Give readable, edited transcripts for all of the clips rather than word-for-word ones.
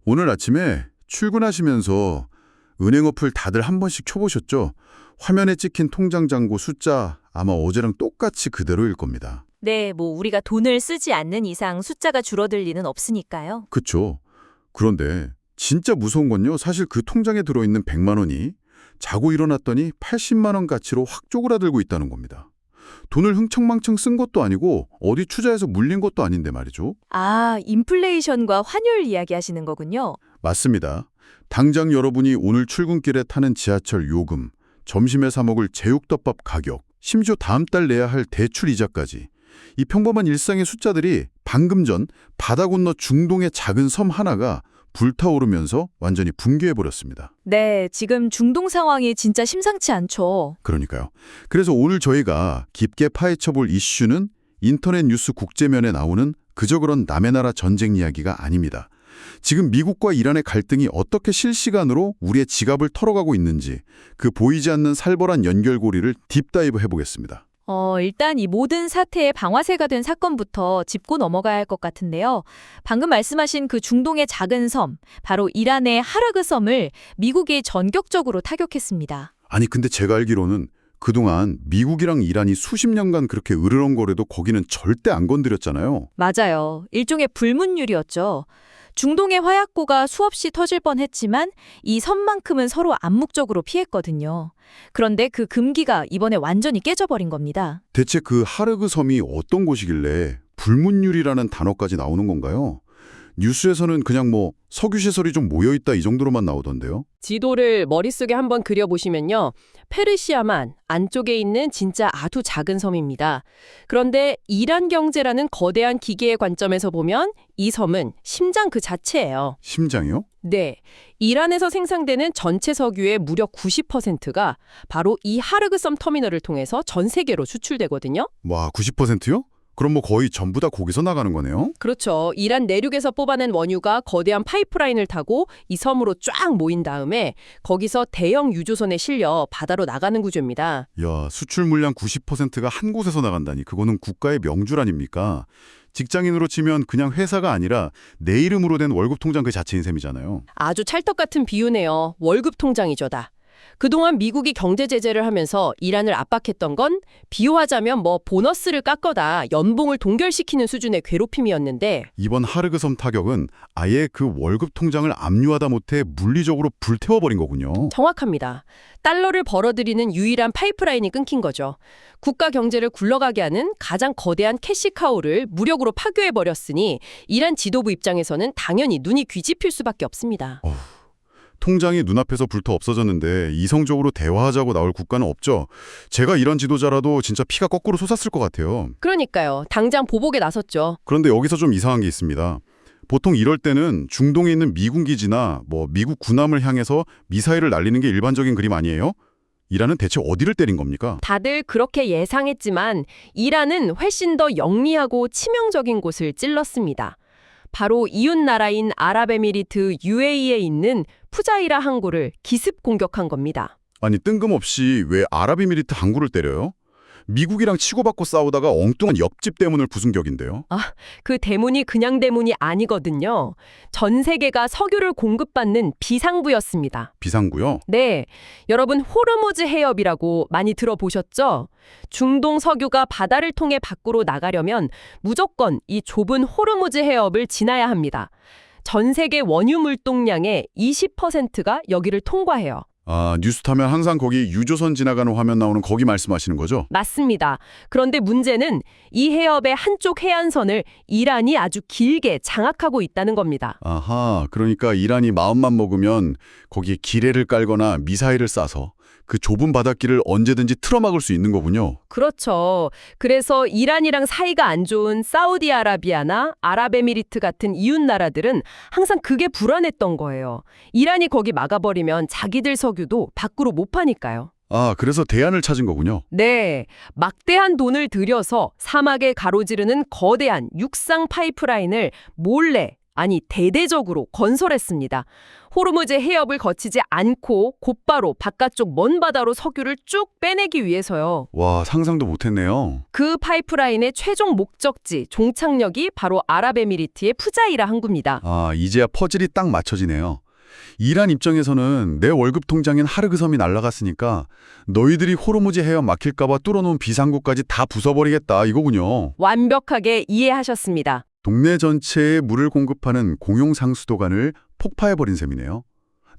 오늘 아침에 출근하시면서 은행 어플 다들 한 번씩 켜보셨죠? 화면에 찍힌 통장 잔고 숫자 아마 어제랑 똑같이 그대로일 겁니다. 네, 우리가 돈을 쓰지 않는 이상 숫자가 줄어들 리는 없으니까요. 그쵸? 그런데 진짜 무서운 건요. 사실 그 통장에 들어있는 100만 원이 자고 일어났더니 80만 원 가치로 확 쪼그라들고 있다는 겁니다. 돈을 흥청망청 쓴 것도 아니고 어디 투자해서 물린 것도 아닌데 말이죠. 아, 인플레이션과 환율 이야기하시는 거군요. 맞습니다. 당장 여러분이 오늘 출근길에 타는 지하철 요금, 점심에 사 먹을 제육덮밥 가격, 심지어 다음 달 내야 할 대출 이자까지 이 평범한 일상의 숫자들이 방금 전 바다 건너 중동의 작은 섬 하나가 불타오르면서 완전히 붕괴해버렸습니다. 네, 지금 중동 상황이 진짜 심상치 않죠. 그러니까요. 그래서 오늘 저희가 깊게 파헤쳐볼 이슈는 인터넷 뉴스 국제면에 나오는 그저 그런 남의 나라 전쟁 이야기가 아닙니다. 지금 미국과 이란의 갈등이 어떻게 실시간으로 우리의 지갑을 털어가고 있는지 그 보이지 않는 살벌한 연결고리를 딥다이브 해보겠습니다. 일단 이 모든 사태의 방아쇠가 된 사건부터 짚고 넘어가야 할 것 같은데요. 방금 말씀하신 그 중동의 작은 섬, 바로 이란의 하르그 섬을 미국이 전격적으로 타격했습니다. 아니 근데 제가 알기로는 그동안 미국이랑 이란이 수십 년간 그렇게 으르렁거려도 거기는 절대 안 건드렸잖아요. 맞아요. 일종의 불문율이었죠. 중동의 화약고가 수없이 터질 뻔했지만 이 섬만큼은 서로 암묵적으로 피했거든요. 그런데 그 금기가 이번에 완전히 깨져버린 겁니다. 대체 그 하르그 섬이 어떤 곳이길래 불문율이라는 단어까지 나오는 건가요? 뉴스에서는 그냥 석유시설이 좀 모여있다 이 정도로만 나오던데요. 지도를 머릿속에 한번 그려보시면요. 페르시아만 안쪽에 있는 진짜 아주 작은 섬입니다. 그런데 이란 경제라는 거대한 기계의 관점에서 보면 이 섬은 심장 그 자체예요. 심장이요? 네. 이란에서 생산되는 전체 석유의 무려 90%가 바로 이 하르그 섬 터미널을 통해서 전 세계로 수출되거든요. 와, 90%요? 그럼 거의 전부 다 거기서 나가는 거네요? 그렇죠. 이란 내륙에서 뽑아낸 원유가 거대한 파이프라인을 타고 이 섬으로 쫙 모인 다음에 거기서 대형 유조선에 실려 바다로 나가는 구조입니다. 야, 수출 물량 90%가 한 곳에서 나간다니 그거는 국가의 명줄 아닙니까? 직장인으로 치면 그냥 회사가 아니라 내 이름으로 된 월급 통장 그 자체인 셈이잖아요. 아주 찰떡 같은 비유네요. 월급 통장이죠 다. 그동안 미국이 경제 제재를 하면서 이란을 압박했던 건 비유하자면 보너스를 깎거나 연봉을 동결시키는 수준의 괴롭힘이었는데 이번 하르그 섬 타격은 아예 그 월급 통장을 압류하다 못해 물리적으로 불태워버린 거군요. 정확합니다. 달러를 벌어들이는 유일한 파이프라인이 끊긴 거죠. 국가 경제를 굴러가게 하는 가장 거대한 캐시카우를 무력으로 파괴해버렸으니 이란 지도부 입장에서는 당연히 눈이 귀집힐 수밖에 없습니다. 통장이 눈앞에서 불터 없어졌는데 이성적으로 대화하자고 나올 국가는 없죠. 제가 이런 지도자라도 진짜 피가 거꾸로 솟았을 것 같아요. 그러니까요. 당장 보복에 나섰죠. 그런데 여기서 좀 이상한 게 있습니다. 보통 이럴 때는 중동에 있는 미군 기지나 미국 군함을 향해서 미사일을 날리는 게 일반적인 그림 아니에요? 이란은 대체 어디를 때린 겁니까? 다들 그렇게 예상했지만 이란은 훨씬 더 영리하고 치명적인 곳을 찔렀습니다. 바로 이웃 나라인 아랍에미리트 UAE에 있는 푸자이라 항구를 기습 공격한 겁니다. 아니 뜬금없이 왜 아랍에미리트 항구를 때려요? 미국이랑 치고받고 싸우다가 엉뚱한 옆집 대문을 부순 격인데요. 그 대문이 그냥 대문이 아니거든요. 전 세계가 석유를 공급받는 비상구였습니다. 비상구요? 네, 여러분 호르무즈 해협이라고 많이 들어보셨죠? 중동 석유가 바다를 통해 밖으로 나가려면 무조건 이 좁은 호르무즈 해협을 지나야 합니다. 전 세계 원유 물동량의 20%가 여기를 통과해요. 아, 뉴스 타면 항상 거기 유조선 지나가는 화면 나오는 거기 말씀하시는 거죠? 맞습니다. 그런데 문제는 이 해협의 한쪽 해안선을 이란이 아주 길게 장악하고 있다는 겁니다. 아하, 그러니까 이란이 마음만 먹으면 거기에 기뢰를 깔거나 미사일을 쏴서 그 좁은 바닷길을 언제든지 틀어막을 수 있는 거군요. 그렇죠. 그래서 이란이랑 사이가 안 좋은 사우디아라비아나 아랍에미리트 같은 이웃 나라들은 항상 그게 불안했던 거예요. 이란이 거기 막아버리면 자기들 석유도 밖으로 못 파니까요. 아, 그래서 대안을 찾은 거군요. 네, 막대한 돈을 들여서 사막에 가로지르는 거대한 육상 파이프라인을 몰래 아니, 대대적으로 건설했습니다. 호르무즈 해협을 거치지 않고 곧바로 바깥쪽 먼 바다로 석유를 쭉 빼내기 위해서요. 와, 상상도 못했네요. 그 파이프라인의 최종 목적지, 종착역이 바로 아랍에미리트의 푸자이라 항구입니다. 아, 이제야 퍼즐이 딱 맞춰지네요. 이란 입장에서는 내 월급 통장인 하르그 섬이 날아갔으니까 너희들이 호르무즈 해협 막힐까봐 뚫어놓은 비상구까지 다 부숴버리겠다 이거군요. 완벽하게 이해하셨습니다. 동네 전체에 물을 공급하는 공용 상수도관을 폭파해버린 셈이네요.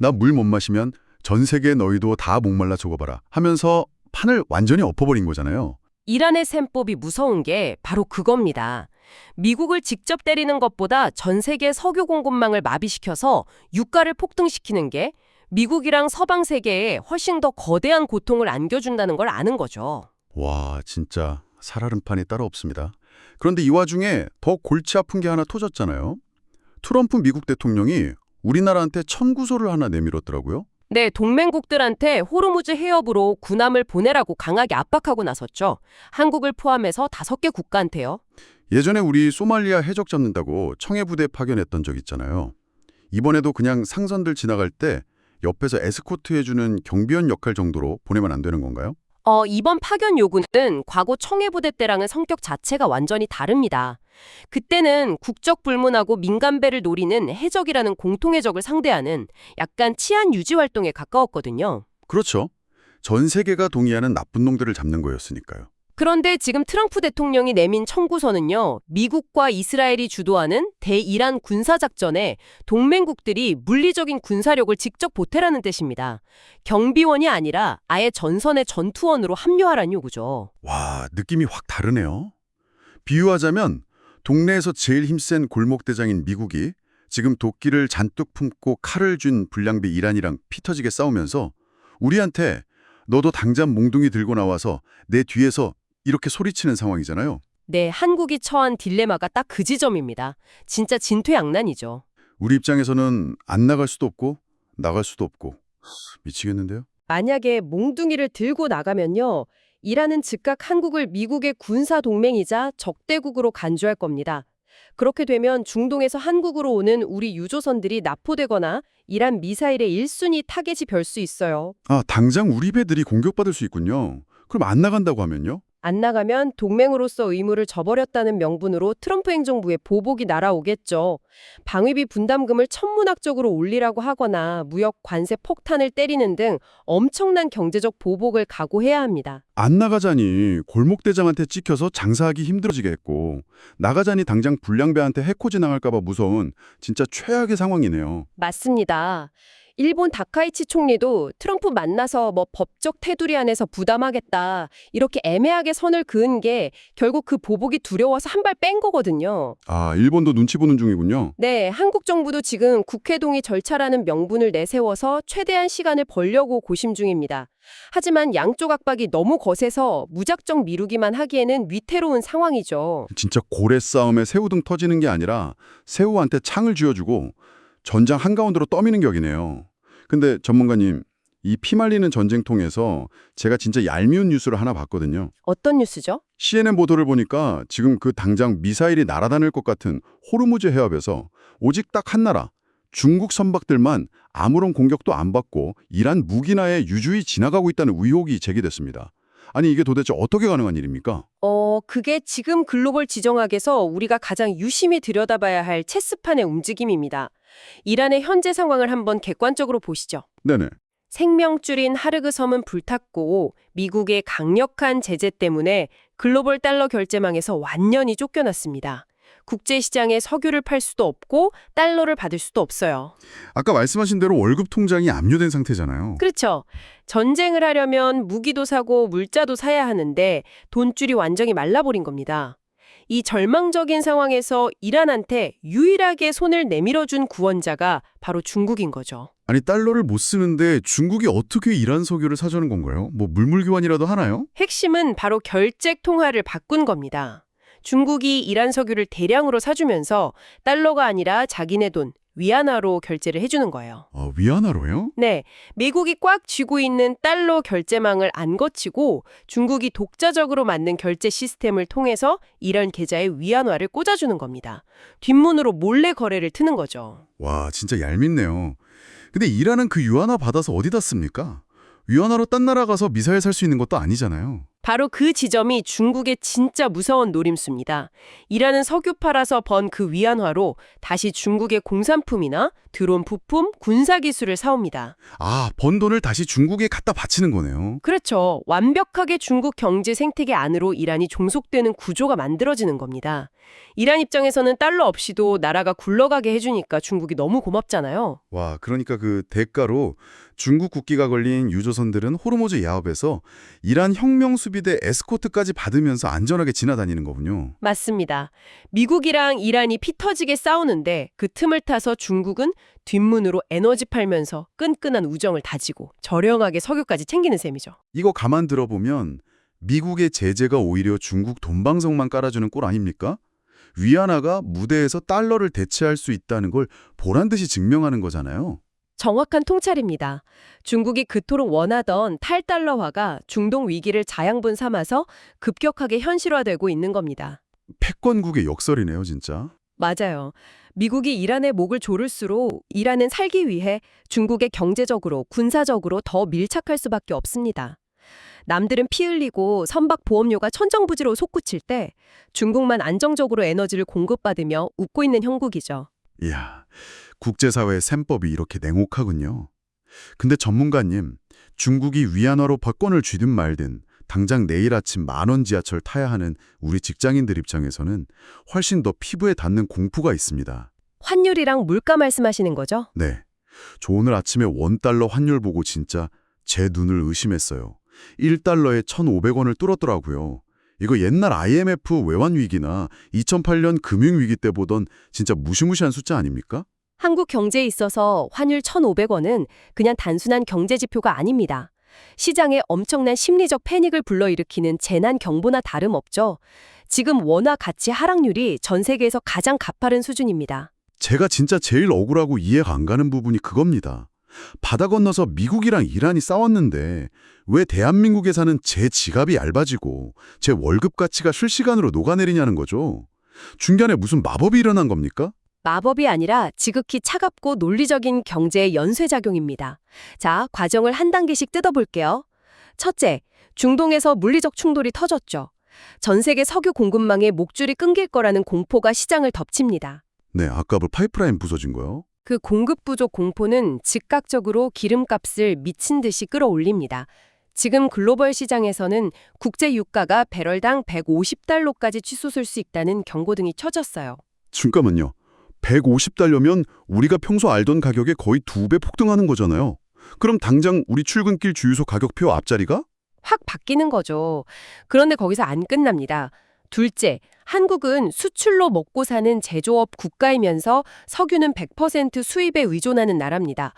나 물 못 마시면 전 세계 너희도 다 목말라 죽어봐라 하면서 판을 완전히 엎어버린 거잖아요. 이란의 셈법이 무서운 게 바로 그겁니다. 미국을 직접 때리는 것보다 전 세계 석유 공급망을 마비시켜서 유가를 폭등시키는 게 미국이랑 서방 세계에 훨씬 더 거대한 고통을 안겨준다는 걸 아는 거죠. 와, 진짜 살얼음판이 따로 없습니다. 그런데 이 와중에 더 골치 아픈 게 하나 터졌잖아요. 트럼프 미국 대통령이 우리나라한테 청구서를 하나 내밀었더라고요. 네, 동맹국들한테 호르무즈 해협으로 군함을 보내라고 강하게 압박하고 나섰죠. 한국을 포함해서 5개 국가한테요. 예전에 우리 소말리아 해적 잡는다고 청해부대 파견했던 적 있잖아요. 이번에도 그냥 상선들 지나갈 때 옆에서 에스코트해주는 경비원 역할 정도로 보내면 안 되는 건가요? 이번 파견 요구는 과거 청해부대 때랑은 성격 자체가 완전히 다릅니다. 그때는 국적 불문하고 민간배를 노리는 해적이라는 공통해적을 상대하는 약간 치안 유지 활동에 가까웠거든요. 그렇죠. 전 세계가 동의하는 나쁜 놈들을 잡는 거였으니까요. 그런데 지금 트럼프 대통령이 내민 청구서는요, 미국과 이스라엘이 주도하는 대이란 군사작전에 동맹국들이 물리적인 군사력을 직접 보태라는 뜻입니다. 경비원이 아니라 아예 전선의 전투원으로 합류하라는 요구죠. 와, 느낌이 확 다르네요. 비유하자면 동네에서 제일 힘센 골목대장인 미국이 지금 도끼를 잔뜩 품고 칼을 쥔 불량배 이란이랑 피 터지게 싸우면서 우리한테 너도 당장 몽둥이 들고 나와서 내 뒤에서 이렇게 소리치는 상황이잖아요. 네, 한국이 처한 딜레마가 딱 그 지점입니다. 진짜 진퇴양난이죠. 우리 입장에서는 안 나갈 수도 없고 나갈 수도 없고 미치겠는데요? 만약에 몽둥이를 들고 나가면요, 이란은 즉각 한국을 미국의 군사 동맹이자 적대국으로 간주할 겁니다. 그렇게 되면 중동에서 한국으로 오는 우리 유조선들이 납포되거나 이란 미사일의 1순위 타겟이 별 수 있어요. 아, 당장 우리 배들이 공격받을 수 있군요. 그럼 안 나간다고 하면요? 안 나가면 동맹으로서 의무를 저버렸다는 명분으로 트럼프 행정부의 보복이 날아오겠죠. 방위비 분담금을 천문학적으로 올리라고 하거나 무역 관세 폭탄을 때리는 등 엄청난 경제적 보복을 각오해야 합니다. 안 나가자니 골목대장한테 찍혀서 장사하기 힘들어지겠고 나가자니 당장 불량배한테 해코지 당할까 봐 무서운 진짜 최악의 상황이네요. 맞습니다. 일본 다카이치 총리도 트럼프 만나서 법적 테두리 안에서 부담하겠다, 이렇게 애매하게 선을 그은 게 결국 그 보복이 두려워서 한 발 뺀 거거든요. 아, 일본도 눈치 보는 중이군요. 네, 한국 정부도 지금 국회 동의 절차라는 명분을 내세워서 최대한 시간을 벌려고 고심 중입니다. 하지만 양쪽 압박이 너무 거세서 무작정 미루기만 하기에는 위태로운 상황이죠. 진짜 고래 싸움에 새우등 터지는 게 아니라 새우한테 창을 쥐어주고 전장 한가운데로 떠미는 격이네요. 근데 전문가님, 이 피말리는 전쟁통에서 제가 진짜 얄미운 뉴스를 하나 봤거든요. 어떤 뉴스죠? CNN 보도를 보니까 지금 그 당장 미사일이 날아다닐 것 같은 호르무즈 해협에서 오직 딱 한 나라, 중국 선박들만 아무런 공격도 안 받고 이란 무기나에 유주히 지나가고 있다는 의혹이 제기됐습니다. 아니 이게 도대체 어떻게 가능한 일입니까? 그게 지금 글로벌 지정학에서 우리가 가장 유심히 들여다봐야 할 체스판의 움직임입니다. 이란의 현재 상황을 한번 객관적으로 보시죠. 네네. 생명줄인 하르그 섬은 불탔고 미국의 강력한 제재 때문에 글로벌 달러 결제망에서 완전히 쫓겨났습니다. 국제시장에 석유를 팔 수도 없고 달러를 받을 수도 없어요. 아까 말씀하신 대로 월급 통장이 압류된 상태잖아요. 그렇죠. 전쟁을 하려면 무기도 사고 물자도 사야 하는데 돈줄이 완전히 말라버린 겁니다. 이 절망적인 상황에서 이란한테 유일하게 손을 내밀어준 구원자가 바로 중국인 거죠. 아니 달러를 못 쓰는데 중국이 어떻게 이란 석유를 사주는 건가요? 뭐 물물 교환이라도 하나요? 핵심은 바로 결제 통화를 바꾼 겁니다. 중국이 이란 석유를 대량으로 사주면서 달러가 아니라 자기네 돈, 위안화로 결제를 해주는 거예요. 위안화로요? 네, 미국이 꽉 쥐고 있는 달러 결제망을 안 거치고 중국이 독자적으로 만든 결제 시스템을 통해서 이란 계좌에 위안화를 꽂아주는 겁니다. 뒷문으로 몰래 거래를 트는 거죠. 와, 진짜 얄밉네요. 근데 이란은 그 위안화 받아서 어디다 씁니까? 위안화로 딴 나라 가서 미사일 살 수 있는 것도 아니잖아요. 바로 그 지점이 중국의 진짜 무서운 노림수입니다. 이란은 석유 팔아서 번 그 위안화로 다시 중국의 공산품이나 드론 부품, 군사기술을 사옵니다. 번 돈을 다시 중국에 갖다 바치는 거네요. 그렇죠. 완벽하게 중국 경제 생태계 안으로 이란이 종속되는 구조가 만들어지는 겁니다. 이란 입장에서는 달러 없이도 나라가 굴러가게 해주니까 중국이 너무 고맙잖아요. 와, 그러니까 그 대가로 중국 국기가 걸린 유조선들은 호르무즈 야업에서 이란 혁명수비대 에스코트까지 받으면서 안전하게 지나다니는 거군요. 맞습니다. 미국이랑 이란이 피 터지게 싸우는데 그 틈을 타서 중국은 뒷문으로 에너지 팔면서 끈끈한 우정을 다지고 저렴하게 석유까지 챙기는 셈이죠. 이거 가만 들어보면 미국의 제재가 오히려 중국 돈방석만 깔아주는 꼴 아닙니까? 위안화가 무대에서 달러를 대체할 수 있다는 걸 보란듯이 증명하는 거잖아요. 정확한 통찰입니다. 중국이 그토록 원하던 탈달러화가 중동 위기를 자양분 삼아서 급격하게 현실화되고 있는 겁니다. 패권국의 역설이네요, 진짜. 맞아요. 미국이 이란의 목을 조를수록 이란은 살기 위해 중국에 경제적으로, 군사적으로 더 밀착할 수밖에 없습니다. 남들은 피 흘리고 선박 보험료가 천정부지로 솟구칠 때 중국만 안정적으로 에너지를 공급받으며 웃고 있는 형국이죠. 이야, 국제사회의 셈법이 이렇게 냉혹하군요. 근데 전문가님, 중국이 위안화로 법권을 쥐든 말든 당장 내일 아침 10,000원 지하철 타야 하는 우리 직장인들 입장에서는 훨씬 더 피부에 닿는 공포가 있습니다. 환율이랑 물가 말씀하시는 거죠? 네, 저 오늘 아침에 원달러 환율 보고 진짜 제 눈을 의심했어요. 1달러에 1,500원을 뚫었더라고요. 이거 옛날 IMF 외환위기나 2008년 금융위기 때 보던 진짜 무시무시한 숫자 아닙니까? 한국 경제에 있어서 환율 1,500원은 그냥 단순한 경제 지표가 아닙니다. 시장에 엄청난 심리적 패닉을 불러일으키는 재난 경보나 다름없죠. 지금 원화 가치 하락률이 전 세계에서 가장 가파른 수준입니다. 제가 진짜 제일 억울하고 이해가 안 가는 부분이 그겁니다. 바다 건너서 미국이랑 이란이 싸웠는데 왜 대한민국에 사는 제 지갑이 얇아지고 제 월급 가치가 실시간으로 녹아내리냐는 거죠. 중간에 무슨 마법이 일어난 겁니까? 마법이 아니라 지극히 차갑고 논리적인 경제의 연쇄작용입니다. 자, 과정을 한 단계씩 뜯어볼게요. 첫째, 중동에서 물리적 충돌이 터졌죠. 전 세계 석유 공급망에 목줄이 끊길 거라는 공포가 시장을 덮칩니다. 네, 아까 그 파이프라인 부서진 거요. 그 공급 부족 공포는 즉각적으로 기름값을 미친 듯이 끌어올립니다. 지금 글로벌 시장에서는 국제 유가가 배럴당 150달러까지 치솟을 수 있다는 경고등이 켜졌어요. 잠깐만요. 150달러면 우리가 평소 알던 가격의 거의 2배 폭등하는 거잖아요. 그럼 당장 우리 출근길 주유소 가격표 앞자리가? 확 바뀌는 거죠. 그런데 거기서 안 끝납니다. 둘째, 한국은 수출로 먹고 사는 제조업 국가이면서 석유는 100% 수입에 의존하는 나라입니다.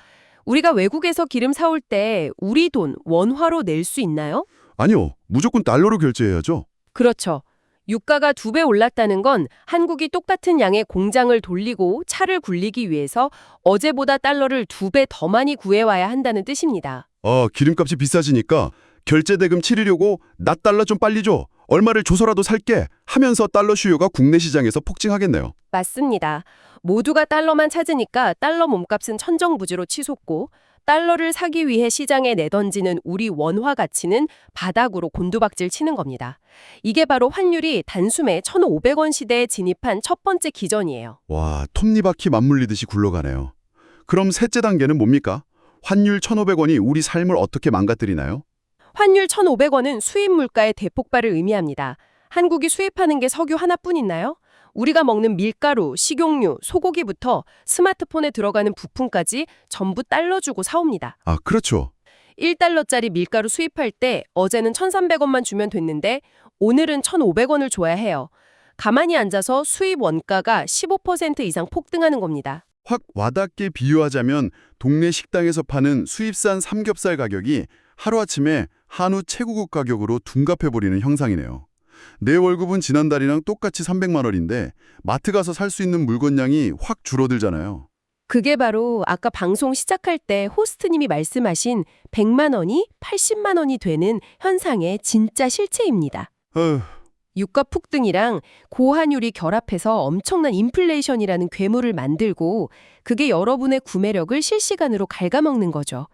우리가 외국에서 기름 사올 때 우리 돈, 원화로 낼 수 있나요? 아니요. 무조건 달러로 결제해야죠. 그렇죠. 유가가 2배 올랐다는 건 한국이 똑같은 양의 공장을 돌리고 차를 굴리기 위해서 어제보다 달러를 2배 더 많이 구해와야 한다는 뜻입니다. 기름값이 비싸지니까 결제대금 치르려고 나 달러 좀 빨리 줘. 얼마를 줘서라도 살게 하면서 달러 수요가 국내 시장에서 폭증하겠네요. 맞습니다. 모두가 달러만 찾으니까 달러 몸값은 천정부지로 치솟고 달러를 사기 위해 시장에 내던지는 우리 원화 가치는 바닥으로 곤두박질 치는 겁니다. 이게 바로 환율이 단숨에 1,500원 시대에 진입한 첫 번째 기전이에요. 와, 톱니바퀴 맞물리듯이 굴러가네요. 그럼 셋째 단계는 뭡니까? 환율 1,500원이 우리 삶을 어떻게 망가뜨리나요? 환율 1,500원은 수입 물가의 대폭발을 의미합니다. 한국이 수입하는 게 석유 하나뿐 있나요? 우리가 먹는 밀가루, 식용유, 소고기부터 스마트폰에 들어가는 부품까지 전부 달러 주고 사옵니다. 그렇죠. 1달러짜리 밀가루 수입할 때 어제는 1,300원만 주면 됐는데 오늘은 1,500원을 줘야 해요. 가만히 앉아서 수입 원가가 15% 이상 폭등하는 겁니다. 확 와닿게 비유하자면 동네 식당에서 파는 수입산 삼겹살 가격이 하루아침에 한우 최고급 가격으로 둔갑해버리는 형상이네요. 내 월급은 지난달이랑 똑같이 300만 원인데 마트 가서 살 수 있는 물건량이 확 줄어들잖아요. 그게 바로 아까 방송 시작할 때 호스트님이 말씀하신 100만 원이 80만 원이 되는 현상의 진짜 실체입니다. 어휴, 유가 폭등이랑 고환율이 결합해서 엄청난 인플레이션이라는 괴물을 만들고 그게 여러분의 구매력을 실시간으로 갉아먹는 거죠.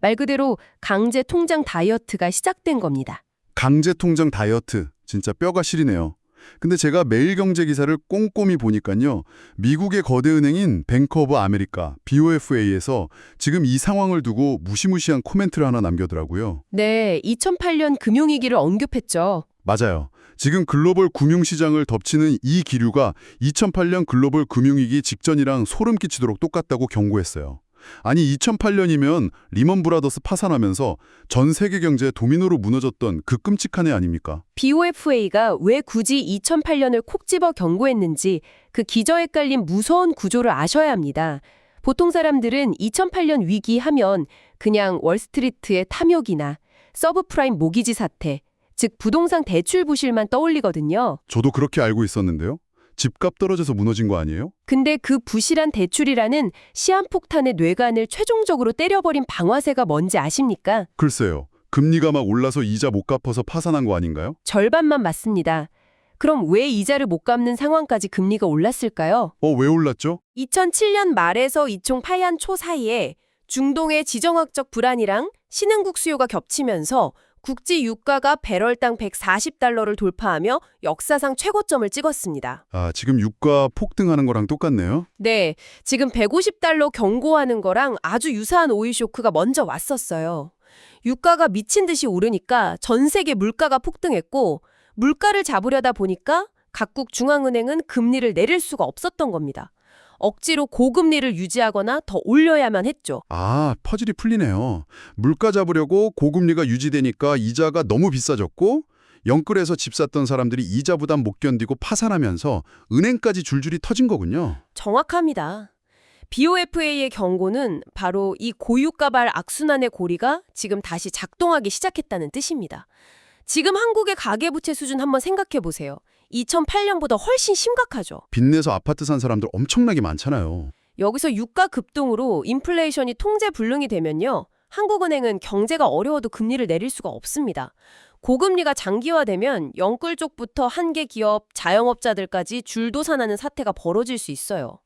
말 그대로 강제 통장 다이어트가 시작된 겁니다. 강제 통장 다이어트 진짜 뼈가 시리네요. 근데 제가 매일경제 기사를 꼼꼼히 보니까요. 미국의 거대 은행인 뱅크 오브 아메리카, BOFA에서 지금 이 상황을 두고 무시무시한 코멘트를 하나 남겨더라고요. 네, 2008년 금융위기를 언급했죠. 맞아요. 지금 글로벌 금융시장을 덮치는 이 기류가 2008년 글로벌 금융위기 직전이랑 소름 끼치도록 똑같다고 경고했어요. 아니 2008년이면 리먼 브라더스 파산하면서 전 세계 경제 도미노로 무너졌던 그 끔찍한 해 아닙니까? BOFA가 왜 굳이 2008년을 콕 집어 경고했는지 그 기저헷갈린 무서운 구조를 아셔야 합니다. 보통 사람들은 2008년 위기 하면 그냥 월스트리트의 탐욕이나 서브프라임 모기지 사태, 즉 부동산 대출 부실만 떠올리거든요. 저도 그렇게 알고 있었는데요. 집값 떨어져서 무너진 거 아니에요? 근데 그 부실한 대출이라는 시한폭탄의 뇌관을 최종적으로 때려버린 방아쇠가 뭔지 아십니까? 글쎄요. 금리가 막 올라서 이자 못 갚아서 파산한 거 아닌가요? 절반만 맞습니다. 그럼 왜 이자를 못 갚는 상황까지 금리가 올랐을까요? 왜 올랐죠? 2007년 말에서 2008년 초 사이에 중동의 지정학적 불안이랑 신흥국 수요가 겹치면서 국지 유가가 배럴당 140달러를 돌파하며 역사상 최고점을 찍었습니다. 아, 지금 유가 폭등하는 거랑 똑같네요. 네, 지금 150달러 경고하는 거랑 아주 유사한 오일 쇼크가 먼저 왔었어요. 유가가 미친 듯이 오르니까 전 세계 물가가 폭등했고 물가를 잡으려다 보니까 각국 중앙은행은 금리를 내릴 수가 없었던 겁니다. 억지로 고금리를 유지하거나 더 올려야만 했죠. 아, 퍼즐이 풀리네요. 물가 잡으려고 고금리가 유지되니까 이자가 너무 비싸졌고 영끌에서 집 샀던 사람들이 이자 부담 못 견디고 파산하면서 은행까지 줄줄이 터진 거군요. 정확합니다. BOFA의 경고는 바로 이 고유가발 악순환의 고리가 지금 다시 작동하기 시작했다는 뜻입니다. 지금 한국의 가계부채 수준 한번 생각해 보세요. 2008년보다 훨씬 심각하죠. 빚내서 아파트 산 사람들 엄청나게 많잖아요. 여기서 유가 급등으로 인플레이션이 통제 불능이 되면요. 한국은행은 경제가 어려워도 금리를 내릴 수가 없습니다. 고금리가 장기화되면 영끌 쪽부터 한계 기업, 자영업자들까지 줄도산하는 사태가 벌어질 수 있어요.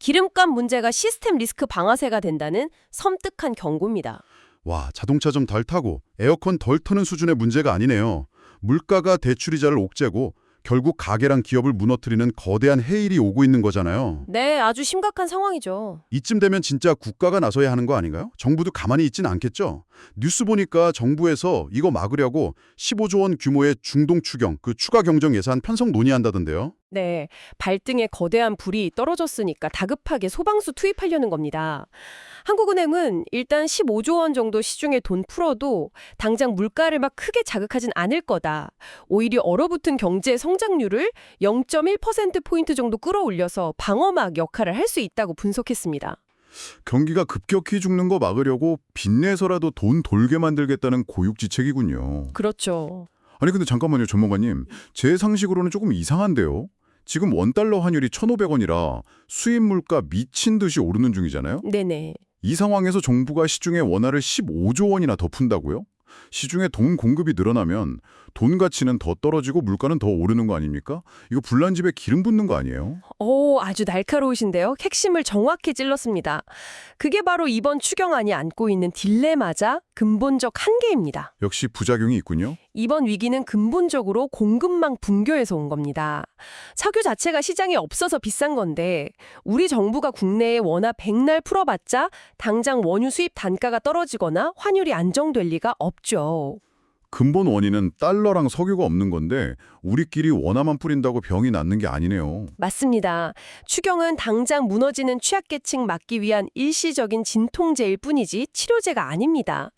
기름값 문제가 시스템 리스크 방아쇠가 된다는 섬뜩한 경고입니다. 와, 자동차 좀 덜 타고 에어컨 덜 트는 수준의 문제가 아니네요. 물가가 대출이자를 옥죄고 결국 가게랑 기업을 무너뜨리는 거대한 해일이 오고 있는 거잖아요. 네, 아주 심각한 상황이죠. 이쯤 되면 진짜 국가가 나서야 하는 거 아닌가요? 정부도 가만히 있진 않겠죠? 뉴스 보니까 정부에서 이거 막으려고 15조 원 규모의 중동 추경, 그 추가 경정 예산 편성 논의한다던데요. 네, 발등에 거대한 불이 떨어졌으니까 다급하게 소방수 투입하려는 겁니다. 한국은행은 일단 15조 원 정도 시중에 돈 풀어도 당장 물가를 막 크게 자극하진 않을 거다. 오히려 얼어붙은 경제 성장률을 0.1%포인트 정도 끌어올려서 방어막 역할을 할 수 있다고 분석했습니다. 경기가 급격히 죽는 거 막으려고 빚내서라도 돈 돌게 만들겠다는 고육지책이군요. 그렇죠. 아니 근데 잠깐만요, 전문가님. 제 상식으로는 조금 이상한데요. 지금 원달러 환율이 1,500원이라 수입 물가 미친 듯이 오르는 중이잖아요. 네네. 이 상황에서 정부가 시중에 원화를 15조 원이나 더 푼다고요? 시중에 돈 공급이 늘어나면 돈 가치는 더 떨어지고 물가는 더 오르는 거 아닙니까? 이거 불난집에 기름 붓는 거 아니에요? 오, 아주 날카로우신데요. 핵심을 정확히 찔렀습니다. 그게 바로 이번 추경안이 안고 있는 딜레마자 근본적 한계입니다. 역시 부작용이 있군요. 이번 위기는 근본적으로 공급망 붕괴에서 온 겁니다. 석유 자체가 시장에 없어서 비싼 건데 우리 정부가 국내에 원화 백날 풀어봤자 당장 원유 수입 단가가 떨어지거나 환율이 안정될 리가 없죠. 근본 원인은 달러랑 석유가 없는 건데 우리끼리 원화만 뿌린다고 병이 낫는 게 아니네요. 맞습니다. 추경은 당장 무너지는 취약계층 막기 위한 일시적인 진통제일 뿐이지 치료제가 아닙니다.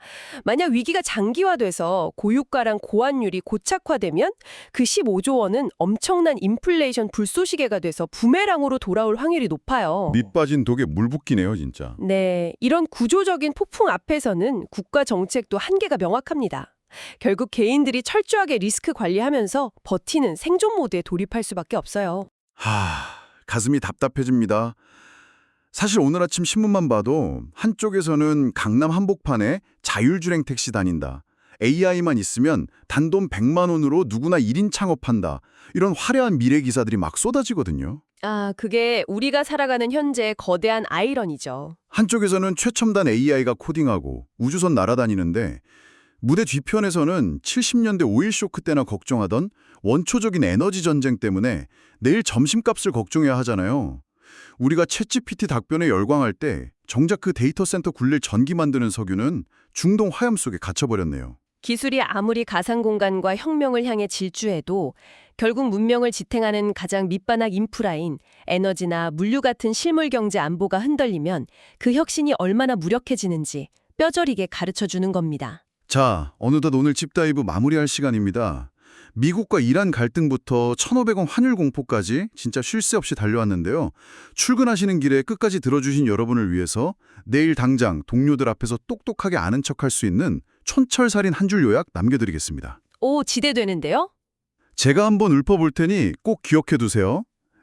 만약 위기가 장기화돼서 고유가랑 고환율이 고착화되면 그 15조 원은 엄청난 인플레이션 불쏘시개가 돼서 부메랑으로 돌아올 확률이 높아요. 밑 빠진 독에 물 붓기네요, 진짜. 네, 이런 구조적인 폭풍 앞에서는 국가 정책도 한계가 명확합니다. 결국 개인들이 철저하게 리스크 관리하면서 버티는 생존 모드에 돌입할 수밖에 없어요. 가슴이 답답해집니다. 사실 오늘 아침 신문만 봐도 한쪽에서는 강남 한복판에 자율주행 택시 다닌다. AI만 있으면 단돈 100만 원으로 누구나 1인 창업한다. 이런 화려한 미래 기사들이 막 쏟아지거든요. 아, 그게 우리가 살아가는 현재의 거대한 아이러니죠. 한쪽에서는 최첨단 AI가 코딩하고 우주선 날아다니는데 무대 뒤편에서는 70년대 오일 쇼크 때나 걱정하던 원초적인 에너지 전쟁 때문에 내일 점심값을 걱정해야 하잖아요. 우리가 챗GPT 답변에 열광할 때 정작 그 데이터 센터 굴릴 전기 만드는 석유는 중동 화염 속에 갇혀버렸네요. 기술이 아무리 가상 공간과 혁명을 향해 질주해도 결국 문명을 지탱하는 가장 밑바닥 인프라인 에너지나 물류 같은 실물 경제 안보가 흔들리면 그 혁신이 얼마나 무력해지는지 뼈저리게 가르쳐주는 겁니다. 자, 어느덧 오늘 딥다이브 마무리할 시간입니다. 미국과 이란 갈등부터 1,500원 환율 공포까지 진짜 쉴 새 없이 달려왔는데요. 출근하시는 길에 끝까지 들어주신 여러분을 위해서 내일 당장 동료들 앞에서 똑똑하게 아는 척할 수 있는 촌철살인 한 줄 요약 남겨드리겠습니다. 오, 지대되는데요? 제가 한번 읊어볼 테니 꼭 기억해두세요.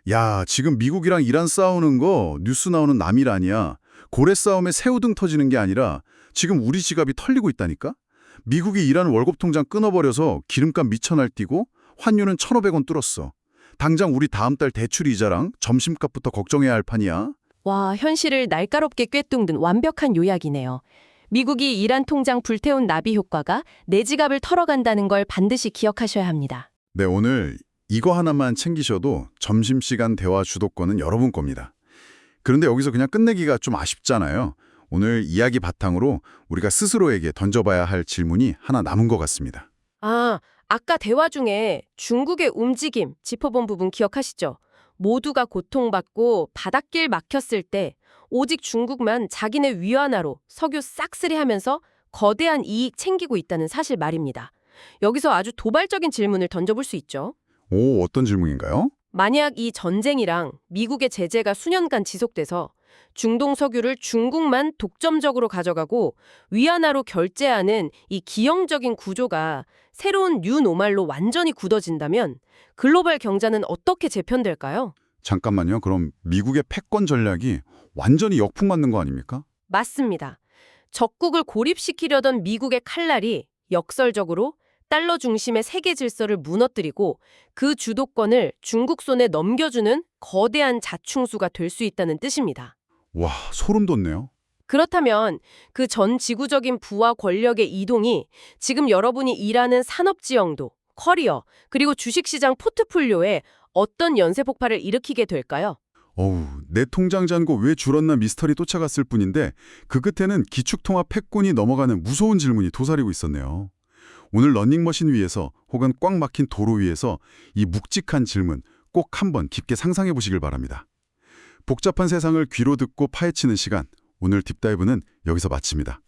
야, 지금 미국이랑 이란 싸우는 거 뉴스 나오는 남이란이야. 고래 싸움에 새우등 터지는 게 아니라 지금 우리 지갑이 털리고 있다니까? 미국이 이란 월급 통장 끊어버려서 기름값 미쳐 날뛰고 환율은 1,500원 뚫었어. 당장 우리 다음 달 대출 이자랑 점심값부터 걱정해야 할 판이야. 와, 현실을 날카롭게 꿰뚫는 완벽한 요약이네요. 미국이 이란 통장 불태운 나비 효과가 내 지갑을 털어간다는 걸 반드시 기억하셔야 합니다. 네, 오늘 이거 하나만 챙기셔도 점심시간 대화 주도권은 여러분 겁니다. 그런데 여기서 그냥 끝내기가 좀 아쉽잖아요. 오늘 이야기 바탕으로 우리가 스스로에게 던져봐야 할 질문이 하나 남은 것 같습니다. 아, 아까 대화 중에 중국의 움직임 짚어본 부분 기억하시죠? 모두가 고통받고 바닷길 막혔을 때 오직 중국만 자기네 위안화로 석유 싹쓸이 하면서 거대한 이익 챙기고 있다는 사실 말입니다. 여기서 아주 도발적인 질문을 던져볼 수 있죠. 오, 어떤 질문인가요? 만약 이 전쟁이랑 미국의 제재가 수년간 지속돼서 중동 석유를 중국만 독점적으로 가져가고 위안화로 결제하는 이 기형적인 구조가 새로운 뉴노멀로 완전히 굳어진다면 글로벌 경제는 어떻게 재편될까요? 잠깐만요. 그럼 미국의 패권 전략이 완전히 역풍 맞는 거 아닙니까? 맞습니다. 적국을 고립시키려던 미국의 칼날이 역설적으로 달러 중심의 세계 질서를 무너뜨리고 그 주도권을 중국 손에 넘겨주는 거대한 자충수가 될 수 있다는 뜻입니다. 와, 소름 돋네요. 그렇다면 그 전 지구적인 부와 권력의 이동이 지금 여러분이 일하는 산업지형도, 커리어, 그리고 주식시장 포트폴리오에 어떤 연쇄 폭발을 일으키게 될까요? 어우, 내 통장 잔고 왜 줄었나 미스터리 쫓아갔을 뿐인데 그 끝에는 기축통화 패권이 넘어가는 무서운 질문이 도사리고 있었네요. 오늘 러닝머신 위에서 혹은 꽉 막힌 도로 위에서 이 묵직한 질문 꼭 한번 깊게 상상해 보시길 바랍니다. 복잡한 세상을 귀로 듣고 파헤치는 시간, 오늘 딥다이브는 여기서 마칩니다.